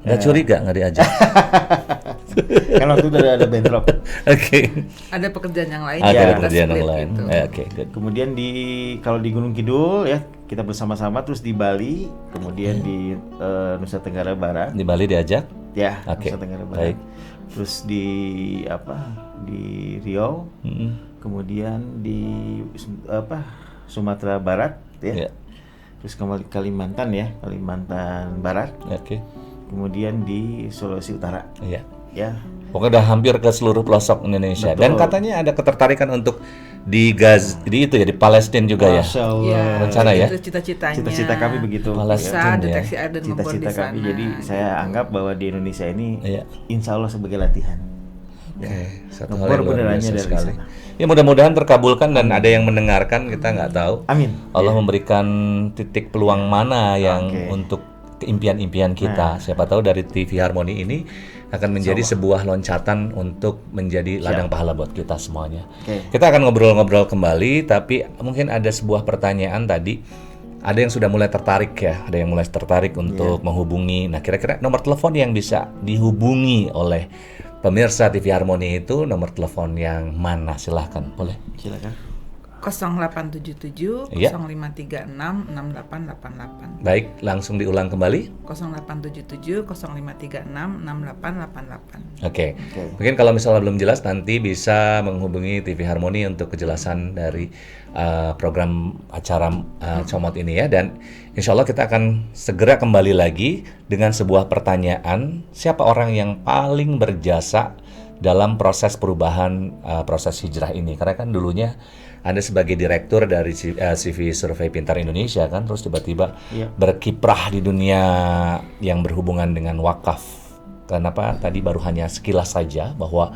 Nggak curiga nggak diajak? Kan waktu itu ada bentrok. Ada pekerjaan yang lain. Ada pekerjaan yang lain. Gitu. Kemudian kalau di Gunung Kidul ya kita bersama-sama, terus di Bali, kemudian di Nusa Tenggara Barat. Di Bali diajak? Ya. Nusa Tenggara Barat. Baik. Terus di Riau, kemudian di Sumatera Barat ya. Terus kembali Kalimantan Barat. Kemudian di Sulawesi Utara. Iya. Ya. Pokoknya udah hampir ke seluruh pelosok Indonesia. Betul. Dan katanya ada ketertarikan untuk di Palestina juga ya. Rencana ya. Itu cita-citanya. Cita-cita kami begitu. Bisa deteksi air dan membor di sana. Cita-cita kami. Jadi saya anggap bahwa di Indonesia ini insya Allah sebagai latihan. Satu hal yang luar biasa sekali. Ya mudah-mudahan terkabulkan dan ada yang mendengarkan, kita nggak tahu. Amin. Allah memberikan titik peluang mana yang untuk impian-impian kita. Siapa tahu dari TV Harmoni ini akan menjadi sebuah loncatan untuk menjadi ladang pahala buat kita semuanya. Kita akan ngobrol-ngobrol kembali, tapi mungkin ada sebuah pertanyaan tadi. Ada yang sudah mulai tertarik ya, ada yang mulai tertarik untuk menghubungi. Nah, kira-kira nomor telepon yang bisa dihubungi oleh pemirsa TV Harmoni itu nomor telepon yang mana? Silahkan, boleh. Silakan. 0877 0536 6888. Baik, langsung diulang kembali. 0877 0536 6888. Oke. Mungkin kalau misalnya belum jelas nanti bisa menghubungi TV Harmoni untuk kejelasan dari program acara Comot ini ya. Dan insya Allah kita akan segera kembali lagi dengan sebuah pertanyaan, siapa orang yang paling berjasa dalam proses perubahan proses hijrah ini? Karena kan dulunya Anda sebagai direktur dari CV Survei Pintar Indonesia kan, terus tiba-tiba berkiprah di dunia yang berhubungan dengan wakaf. Kenapa tadi baru hanya sekilas saja bahwa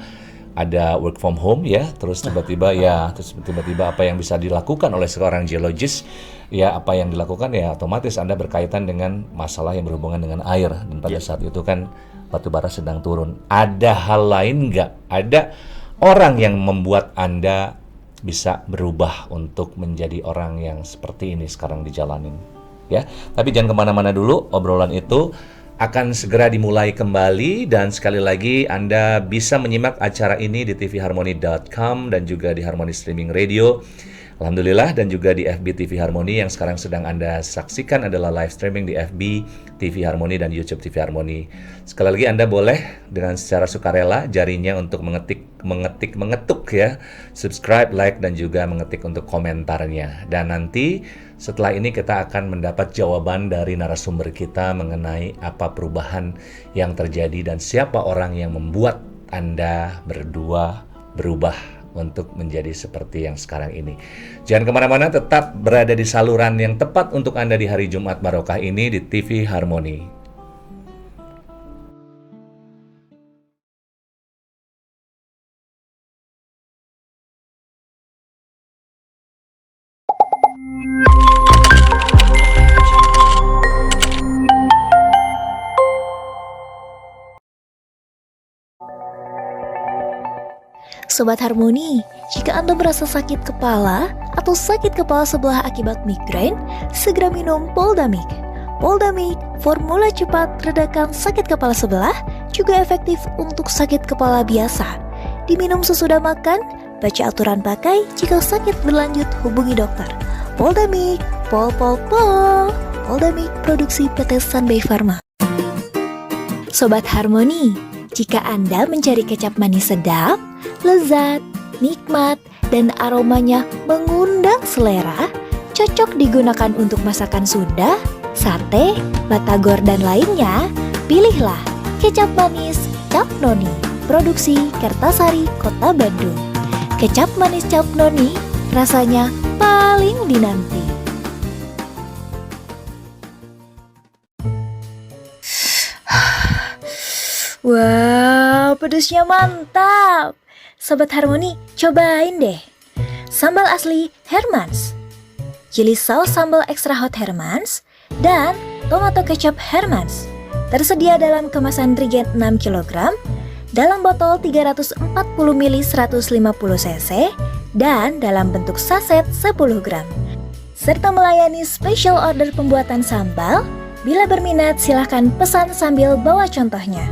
ada work from home ya, terus tiba-tiba apa yang bisa dilakukan oleh seorang geologis ya, apa yang dilakukan ya otomatis Anda berkaitan dengan masalah yang berhubungan dengan air, dan pada saat itu kan batu bara sedang turun. Ada hal lain nggak? Ada orang yang membuat Anda bisa berubah untuk menjadi orang yang seperti ini sekarang dijalanin ya. Tapi jangan kemana-mana dulu, obrolan itu akan segera dimulai kembali. Dan sekali lagi Anda bisa menyimak acara ini di tvharmony.com dan juga di Harmony Streaming Radio, alhamdulillah, dan juga di FB TV Harmony. Yang sekarang sedang Anda saksikan adalah live streaming di FB TV Harmony dan YouTube TV Harmony. Sekali lagi Anda boleh dengan secara sukarela jarinya untuk mengetuk ya, subscribe, like, dan juga mengetik untuk komentarnya. Dan nanti setelah ini kita akan mendapat jawaban dari narasumber kita mengenai apa perubahan yang terjadi dan siapa orang yang membuat Anda berdua berubah untuk menjadi seperti yang sekarang ini. Jangan kemana-mana, tetap berada di saluran yang tepat untuk Anda di hari Jumat Barokah ini di TV Harmony. Sobat Harmoni, jika Anda merasa sakit kepala atau sakit kepala sebelah akibat migrain, segera minum Poldamik. Poldamik, formula cepat redakan sakit kepala sebelah, juga efektif untuk sakit kepala biasa. Diminum sesudah makan, baca aturan pakai, jika sakit berlanjut hubungi dokter. Poldamik, pol. Poldamik produksi PT Sunbay Pharma. Sobat Harmoni, jika Anda mencari kecap manis sedap, lezat, nikmat, dan aromanya mengundang selera, cocok digunakan untuk masakan Sunda, sate, batagor, dan lainnya, pilihlah kecap manis Cap Noni, produksi Kertasari, Kota Bandung. Kecap manis Cap Noni, rasanya paling dinanti. Wow, pedasnya mantap. Sobat Harmoni, cobain deh. Sambal asli Hermans, chili sauce sambal extra hot Hermans, dan tomato kecap Hermans. Tersedia dalam kemasan Trigen 6 kg, dalam botol 340 ml 150 cc, dan dalam bentuk saset 10 gram. Serta melayani special order pembuatan sambal. Bila berminat, silahkan pesan sambil bawa contohnya.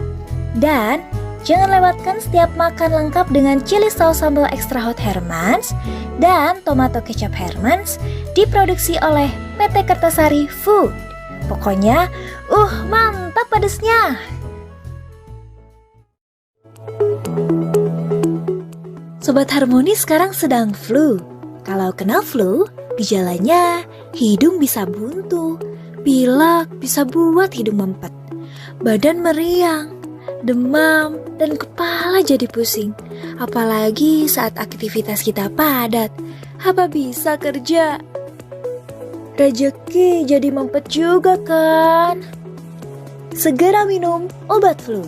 Dan jangan lewatkan setiap makan lengkap dengan chili sauce sambal extra hot Hermans dan tomato kecap Hermans, diproduksi oleh PT Kertasari Food. Pokoknya, mantap pedesnya. Sobat Harmoni sekarang sedang flu. Kalau kena flu, gejalanya hidung bisa buntu, pilek bisa buat hidung mempet, badan meriang, demam, dan kepala jadi pusing. Apalagi saat aktivitas kita padat, apa bisa kerja? Rezeki jadi mempet juga kan? Segera minum obat flu.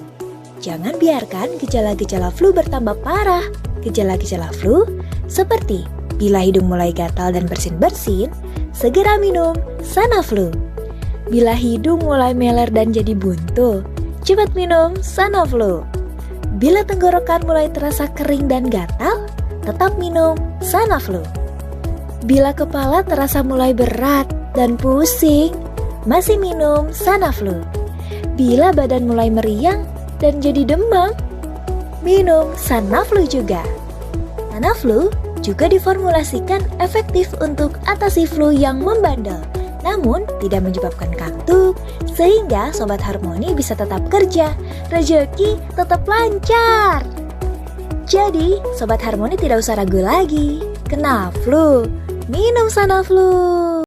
Jangan biarkan gejala-gejala flu bertambah parah. Gejala-gejala flu seperti bila hidung mulai gatal dan bersin-bersin, segera minum Sanaflu. Bila hidung mulai meler dan jadi buntu, cepat minum Sanaflu. Bila tenggorokan mulai terasa kering dan gatal, tetap minum Sanaflu. Bila kepala terasa mulai berat dan pusing, masih minum Sanaflu. Bila badan mulai meriang dan jadi demam, minum Sanaflu juga. Sanaflu juga diformulasikan efektif untuk atasi flu yang membandel, namun tidak menyebabkan kantuk, sehingga Sobat Harmoni bisa tetap kerja, rezeki tetap lancar. Jadi, Sobat Harmoni tidak usah ragu lagi. Kena flu, minum Sanaflu.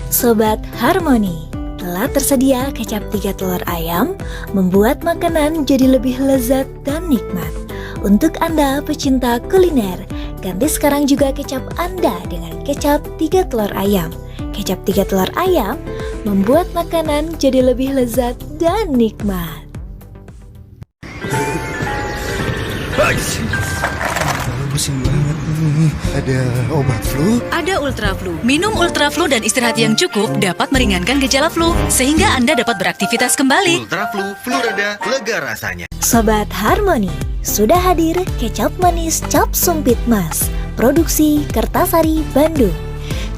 Sobat Harmoni, telah tersedia kecap 3 telur ayam, membuat makanan jadi lebih lezat dan nikmat. Untuk Anda pecinta kuliner, ganti sekarang juga kecap Anda dengan kecap 3 telur ayam. Kecap 3 telur ayam membuat makanan jadi lebih lezat dan nikmat. Pusing banget nih. Ada obat flu? Ada Ultraflu. Minum Ultraflu dan istirahat yang cukup dapat meringankan gejala flu, sehingga Anda dapat beraktivitas kembali. Ultraflu, flu reda, lega rasanya. Sobat Harmoni, sudah hadir kecap manis Cap Sumpit Mas, produksi Kertasari, Bandung.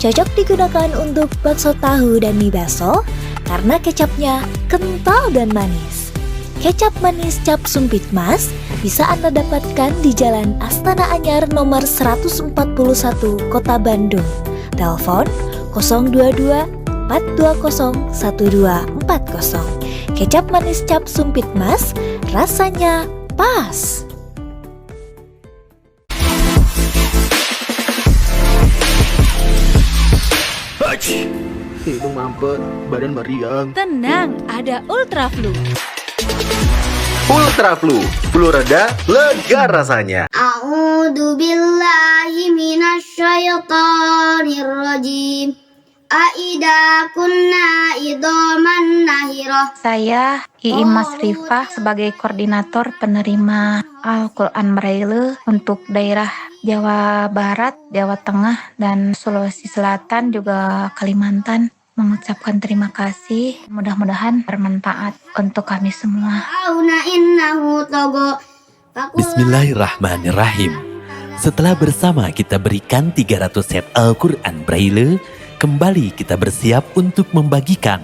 Cocok digunakan untuk bakso tahu dan mie baso karena kecapnya kental dan manis. Kecap manis Cap Sumpit Mas bisa Anda dapatkan di Jalan Astana Anyar nomor 141 Kota Bandung. Telepon 022 420 1240. Kecap manis Cap Sumpit Mas, rasanya pas. Hidung mampet, badan meriang. Tenang, ada Ultraflu. Ultraflu, flu reda, lega rasanya. A'udzu billahi minasyaitonir rajim. Aida kunna idoman nahirah. Saya Iim Masrifah sebagai koordinator penerima Al-Quran Braille untuk daerah Jawa Barat, Jawa Tengah, dan Sulawesi Selatan, juga Kalimantan. Mengucapkan terima kasih, mudah-mudahan bermanfaat untuk kami semua. Auna innahu togo Bismillahirrahmanirrahim. Setelah bersama kita berikan 300 set Al-Quran Braille, kembali kita bersiap untuk membagikan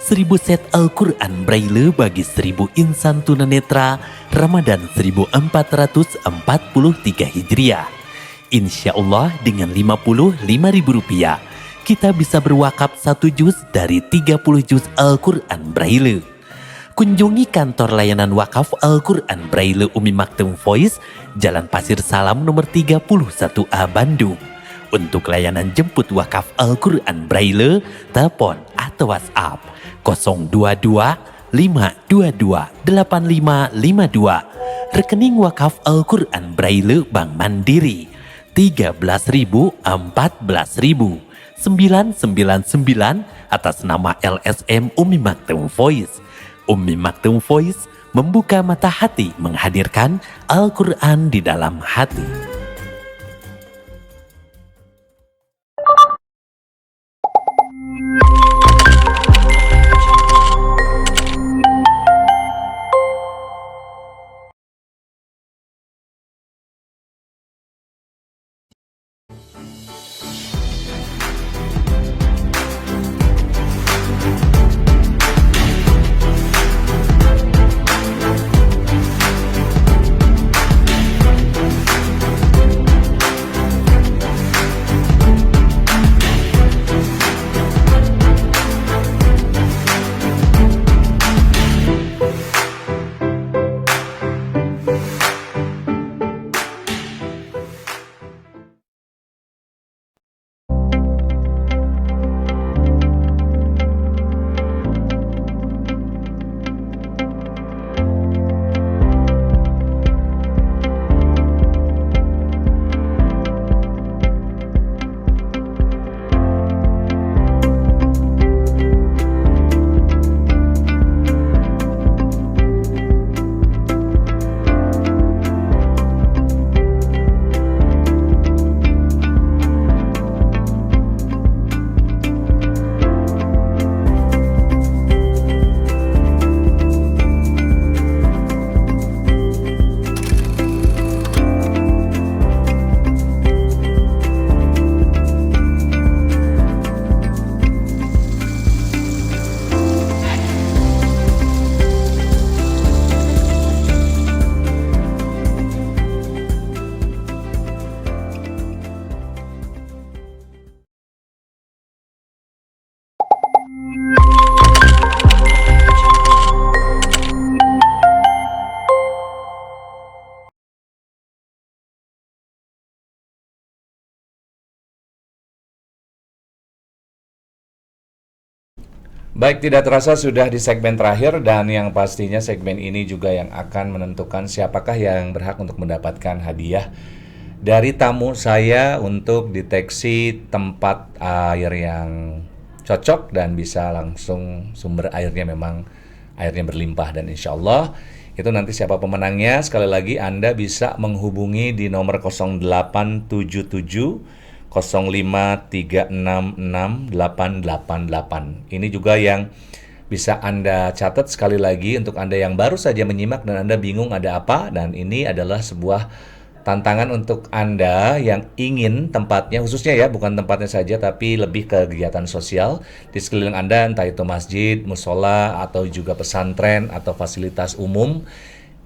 1000 set Al-Quran Braille bagi 1000 insan tunanetra Ramadan 1443 Hijriah. Insya Allah dengan Rp55.000 kita bisa berwakaf 1 juz dari 30 juz Al-Quran Braille. Kunjungi kantor layanan wakaf Al-Quran Braille Umi Maktum Voice, Jalan Pasir Salam nomor 31A Bandung. Untuk layanan jemput wakaf Al-Quran Braille, telepon atau WhatsApp 022 522 8552. Rekening wakaf Al-Quran Braille Bank Mandiri 13.000 14.000 999 atas nama LSM Umi Maktum Voice. Umi Maktum Voice membuka mata hati menghadirkan Al-Quran di dalam hati. Baik, tidak terasa sudah di segmen terakhir dan yang pastinya segmen ini juga yang akan menentukan siapakah yang berhak untuk mendapatkan hadiah dari tamu saya untuk deteksi tempat air yang cocok dan bisa langsung sumber airnya memang airnya berlimpah, dan insya Allah itu nanti siapa pemenangnya. Sekali lagi Anda bisa menghubungi di nomor 0877 05366888. Ini juga yang bisa Anda catat sekali lagi untuk Anda yang baru saja menyimak dan Anda bingung ada apa, dan ini adalah sebuah tantangan untuk Anda yang ingin tempatnya, khususnya ya, bukan tempatnya saja tapi lebih ke kegiatan sosial di sekeliling Anda, entah itu masjid, musola, atau juga pesantren atau fasilitas umum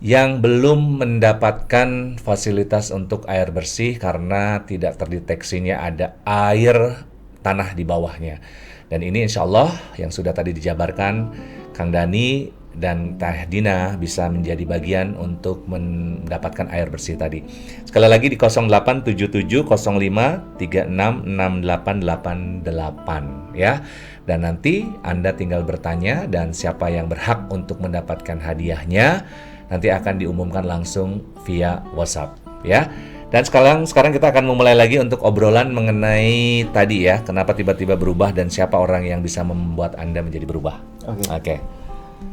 yang belum mendapatkan fasilitas untuk air bersih karena tidak terdeteksinya ada air tanah di bawahnya. Dan ini insya Allah yang sudah tadi dijabarkan Kang Dani dan Teh Dina bisa menjadi bagian untuk mendapatkan air bersih tadi. Sekali lagi di 0877 05 366888 ya. Dan nanti Anda tinggal bertanya dan siapa yang berhak untuk mendapatkan hadiahnya nanti akan diumumkan langsung via WhatsApp ya. Dan sekarang kita akan memulai lagi untuk obrolan mengenai tadi ya, kenapa tiba-tiba berubah dan siapa orang yang bisa membuat Anda menjadi berubah. Oke,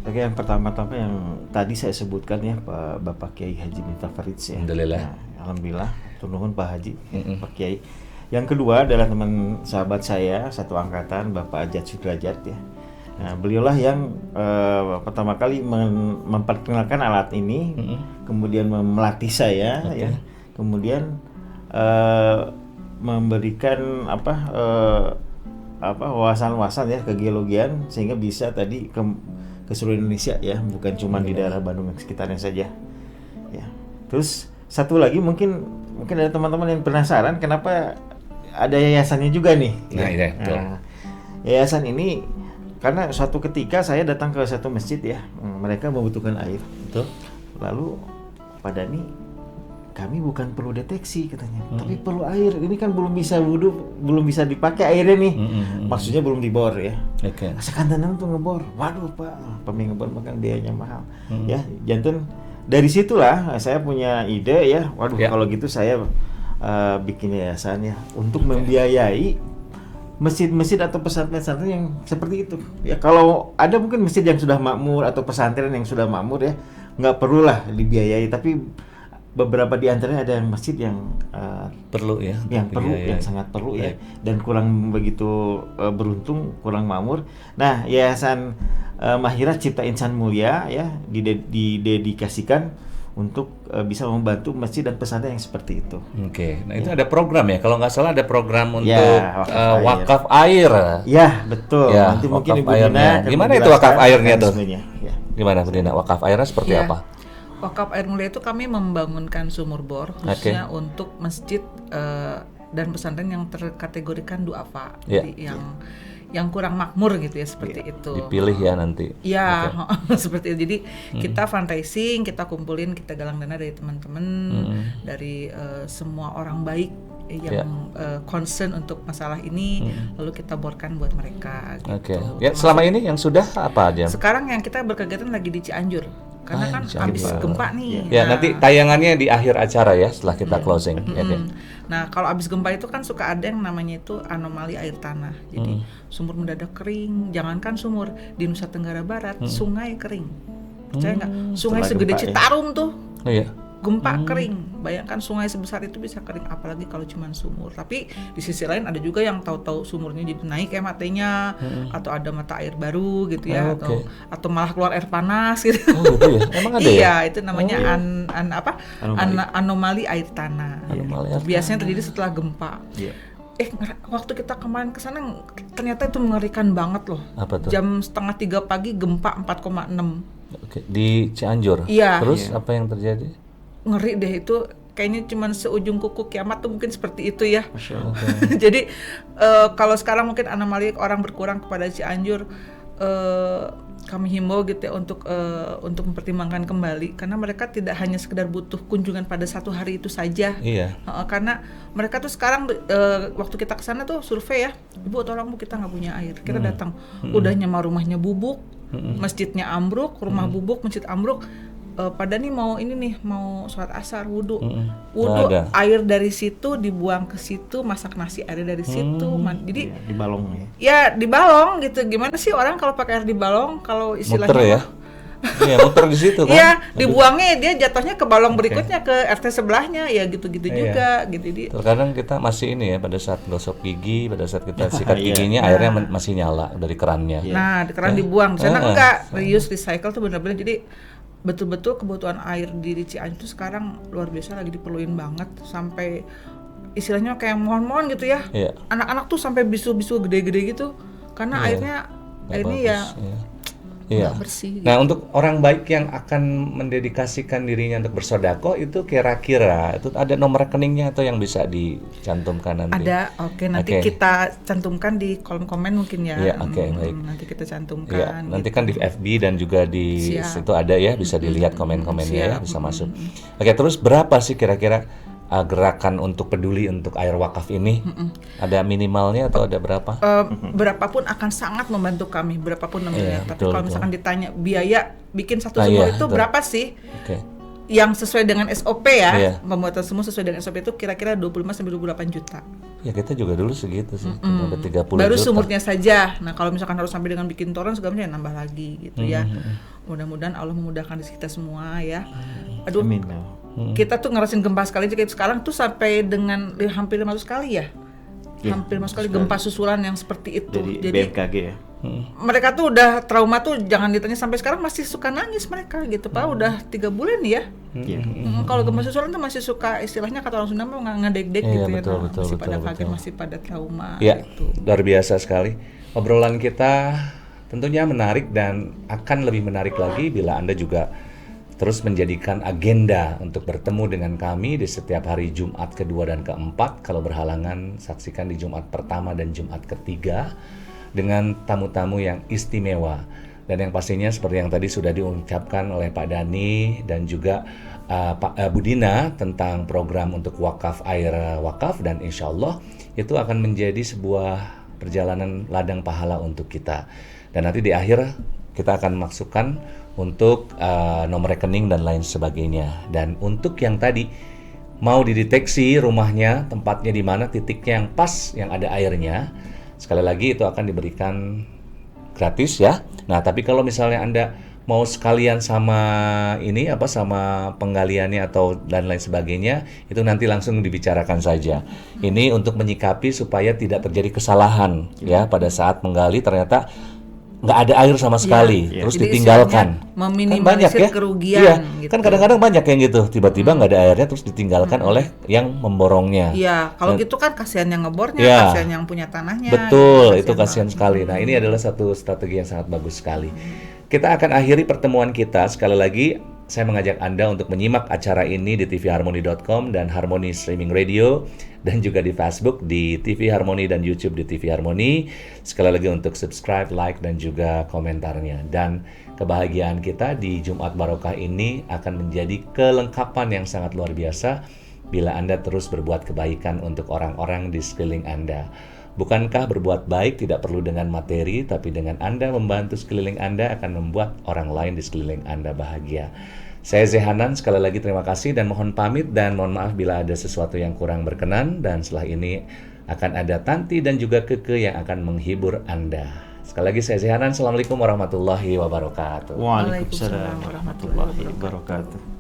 yang pertama-tama yang tadi saya sebutkan ya, Pak Bapak Kiai Haji Miftah Farid ya. Alhamdulillah. Nah, alhamdulillah, turun Pak Haji, Pak Kiai. Yang kedua adalah teman sahabat saya satu angkatan, Bapak Ajat Sudrajat ya. Nah, beliaulah yang pertama kali memperkenalkan alat ini, kemudian melatih saya, ya, kemudian memberikan wawasan-wawasan ya kegeologian sehingga bisa tadi ke seluruh Indonesia ya, bukan cuma di daerah Bandung dan sekitarnya saja. Ya. Terus satu lagi mungkin ada teman-teman yang penasaran kenapa ada yayasannya juga nih. Nah, yayasan ini karena suatu ketika saya datang ke satu masjid ya, mereka membutuhkan air. Betul. Lalu Pak Dani, kami bukan perlu deteksi katanya, tapi perlu air. Ini kan belum bisa wudhu, belum bisa dipakai airnya nih. Maksudnya belum dibor ya. Sekantanan tuh ngebor. Waduh Pak, pemi ngebor makan biayanya mahal. Ya, jantan dari situlah saya punya ide ya. Waduh, kalau gitu saya bikin yayasan ya untuk membiayai masjid-masjid atau pesantren-pesantren yang seperti itu. Ya kalau ada mungkin masjid yang sudah makmur atau pesantren yang sudah makmur ya, nggak perlulah dibiayai. Tapi beberapa di antaranya ada yang masjid yang perlu ya, yang sangat perlu ya, dan kurang begitu beruntung, kurang makmur. Nah, Yayasan Mahira Cipta Insan Mulia ya didedikasikan untuk bisa membantu masjid dan pesantren yang seperti itu. Oke, nah itu ada program ya, kalau nggak salah ada program untuk wakaf air. Ya, betul. Ya, nanti mungkin Ibu Dina gimana itu wakaf airnya tuh? Ya. Gimana Bu Dina, wakaf airnya seperti apa? Wakaf air mulia itu kami membangunkan sumur bor khususnya untuk masjid dan pesantren yang terkategorikan duafa, jadi yang kurang makmur gitu ya, seperti itu. Dipilih ya nanti. Iya, seperti itu. Jadi kita fundraising, kita kumpulin, kita galang dana dari teman-teman, dari semua orang baik yang concern untuk masalah ini, lalu kita borkan buat mereka. Gitu. Ya, selama ini yang sudah apa aja? Sekarang yang kita berkegiatan lagi di Cianjur. Karena kan habis gempa nih. Ya, nanti tayangannya di akhir acara ya, setelah kita closing. Nah, kalau habis gempa itu kan suka ada yang namanya itu anomali air tanah. Jadi sumur mendadak kering. Jangankan sumur, di Nusa Tenggara Barat sungai kering. Percaya nggak? Sungai segede Citarum tuh. Gempa kering. Bayangkan sungai sebesar itu bisa kering, apalagi kalau cuma sumur. Tapi di sisi lain ada juga yang tahu-tahu sumurnya jadi naik ya matanya, atau ada mata air baru gitu ya, atau malah keluar air panas gitu. Gitu ya? Emang ada ya? Itu namanya anomali air tanah. Biasanya terjadi setelah gempa. Waktu kita kemarin ke sana ternyata itu mengerikan banget loh. Apa tuh? Jam 2:30 pagi gempa 4,6. Di Cianjur. Iya. Terus apa yang terjadi? Ngeri deh itu, kayaknya cuma seujung kuku kiamat tuh mungkin seperti itu ya. Jadi kalau sekarang mungkin anomali orang berkurang kepada Cianjur, kami himbau gitu ya untuk mempertimbangkan kembali, karena mereka tidak hanya sekedar butuh kunjungan pada satu hari itu saja. Karena mereka tuh sekarang waktu kita kesana tuh survei ya, Ibu tolong Bu, kita nggak punya air. Kita datang, udah nyamar rumahnya bubuk, masjidnya ambruk, rumah bubuk, masjid ambruk. Pada nih mau sholat asar, wudhu, air dari situ dibuang ke situ, masak nasi air dari situ, jadi dibalong ya dibalong gitu. Gimana sih orang kalau pakai air dibalong, kalau istilahnya muter ya? Iya, muter di situ kan? Iya, dibuangnya dia jatuhnya ke balong berikutnya ke RT sebelahnya ya, gitu-gitu juga gitu. Jadi terkadang kita masih ini ya, pada saat gosok gigi, pada saat kita sikat giginya airnya masih nyala dari kerannya. Nah, di keran dibuang. Di sana enggak, reuse, recycle tuh benar-benar. Jadi betul-betul kebutuhan air di Cianjur itu sekarang luar biasa, lagi diperluin banget, sampai istilahnya kayak mohon-mohon gitu ya. Anak-anak tuh sampai bisu-bisu gede-gede gitu karena airnya nggak bersih. Nah, untuk orang baik yang akan mendedikasikan dirinya untuk bersedekah itu kira-kira itu ada nomor rekeningnya atau yang bisa dicantumkan nanti? Ada, nanti kita cantumkan di kolom komen mungkin ya. Baik. Nanti kita cantumkan. Nanti kan di FB dan juga di situ ada ya, bisa dilihat komen-komennya ya, bisa masuk. Terus berapa sih kira-kira gerakan untuk peduli untuk air wakaf ini? Ada minimalnya atau ada berapa? Berapapun akan sangat membantu kami, berapapun namanya. Tapi kalau misalkan ditanya biaya bikin satu sumur itu berapa sih? Yang sesuai dengan SOP ya, pembuatan sumur sesuai dengan SOP itu kira-kira 25-28 juta. Ya kita juga dulu segitu sih, ada 30 baru juta. Sumurnya saja. Nah kalau misalkan harus sampai dengan bikin toren segala macam, nambah lagi gitu ya. Mudah-mudahan Allah memudahkan kita semua ya. Aduh, amin. Kita tuh ngerasain gempa sekali, jadi sekarang tuh sampai dengan hampir 500 kali ya. Hampir 500 kali gempa susulan yang seperti itu. Jadi BMKG ya. mereka tuh udah trauma tuh, jangan ditanya, sampai sekarang masih suka nangis mereka gitu. Pak udah 3 bulan ya. Kalau gempa susulan tuh masih suka, istilahnya kata orang Sunda mau ngedek-dek gitu ya. Masih pada kaget, masih pada trauma gitu. Luar biasa sekali. Obrolan kita tentunya menarik dan akan lebih menarik lagi bila Anda juga terus menjadikan agenda untuk bertemu dengan kami di setiap hari Jumat kedua dan keempat. Kalau berhalangan, saksikan di Jumat pertama dan Jumat ketiga dengan tamu-tamu yang istimewa. Dan yang pastinya seperti yang tadi sudah diucapkan oleh Pak Dhani dan juga Pak Budina tentang program untuk wakaf air wakaf, dan insya Allah itu akan menjadi sebuah perjalanan ladang pahala untuk kita. Dan nanti di akhir kita akan masukkan untuk nomor rekening dan lain sebagainya. Dan untuk yang tadi mau dideteksi rumahnya, tempatnya di mana, titiknya yang pas, yang ada airnya, sekali lagi itu akan diberikan gratis ya. Nah, tapi kalau misalnya Anda mau sekalian sama ini sama penggaliannya atau dan lain sebagainya, itu nanti langsung dibicarakan saja. Ini untuk menyikapi supaya tidak terjadi kesalahan ya pada saat menggali ternyata nggak ada air sama sekali, terus jadi ditinggalkan. Meminimalisir kan banyak ya? kerugian. Gitu. Kan kadang-kadang banyak yang gitu, tiba-tiba nggak ada airnya terus ditinggalkan oleh yang memborongnya. Iya, kalau gitu kan kasihan yang ngebornya, kasihan yang punya tanahnya. Betul, itu kasihan sekali. Nah, ini adalah satu strategi yang sangat bagus sekali. Kita akan akhiri pertemuan kita. Sekali lagi, saya mengajak Anda untuk menyimak acara ini di tvharmony.com dan Harmony Streaming Radio, dan juga di Facebook di TV Harmony dan YouTube di TV Harmony. Sekali lagi untuk subscribe, like, dan juga komentarnya. Dan kebahagiaan kita di Jumat Barokah ini akan menjadi kelengkapan yang sangat luar biasa bila Anda terus berbuat kebaikan untuk orang-orang di sekeliling Anda. Bukankah berbuat baik tidak perlu dengan materi, tapi dengan Anda membantu sekeliling Anda akan membuat orang lain di sekeliling Anda bahagia. Saya Zehanan, sekali lagi terima kasih dan mohon pamit, dan mohon maaf bila ada sesuatu yang kurang berkenan, dan setelah ini akan ada Tanti dan juga Keke yang akan menghibur Anda. Sekali lagi saya Zehanan, Assalamualaikum warahmatullahi wabarakatuh. Waalaikumsalam warahmatullahi wabarakatuh.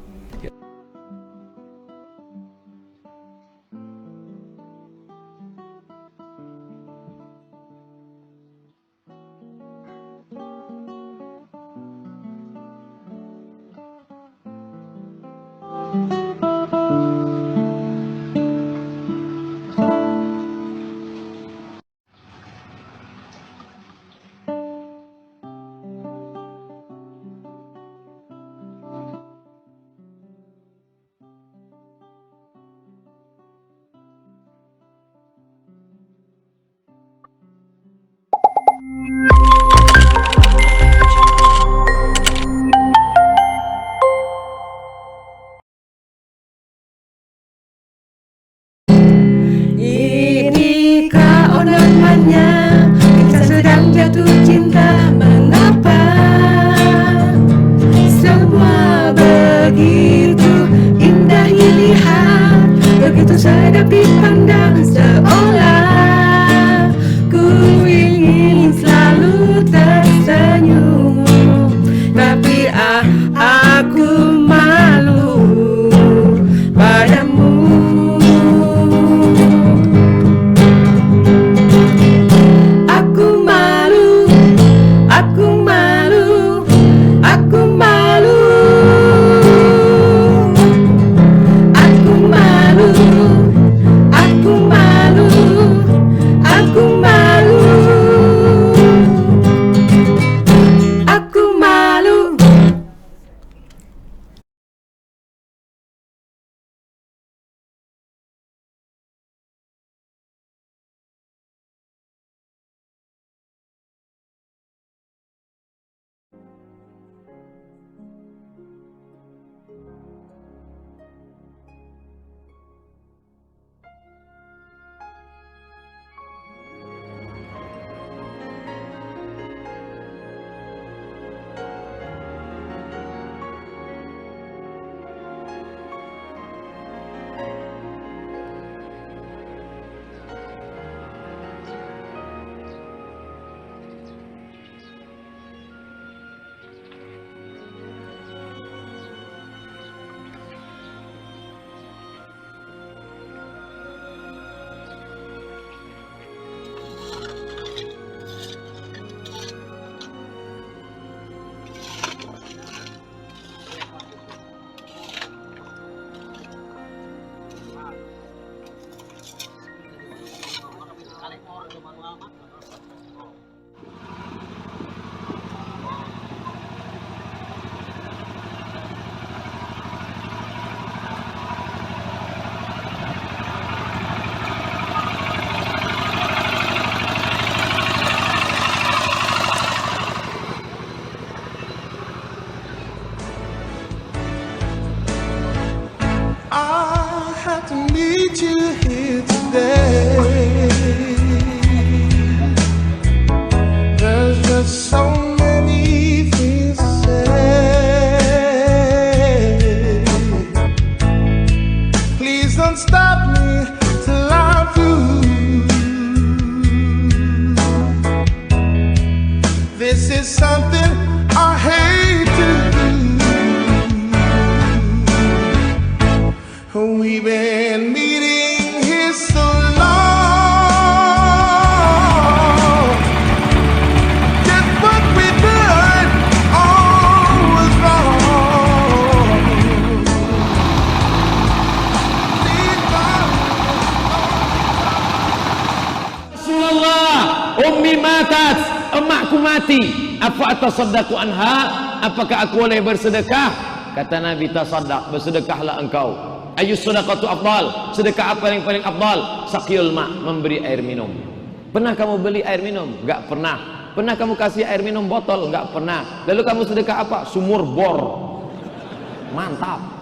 This is something I hate to do. We've been meeting here so long. Just what we done all was wrong. Rasulullah, ummi matat, emakku mati. Apa atasaddaqu anha? Apakah aku boleh bersedekah? Kata Nabi, tasaddaq, bersedekahlah engkau. Ayus sadaqatu afdal, sedekah apa yang paling afdal? Saqiyul ma, memberi air minum. Pernah kamu beli air minum? Enggak pernah. Pernah kamu kasih air minum botol? Enggak pernah. Lalu kamu sedekah apa? Sumur bor. Mantap.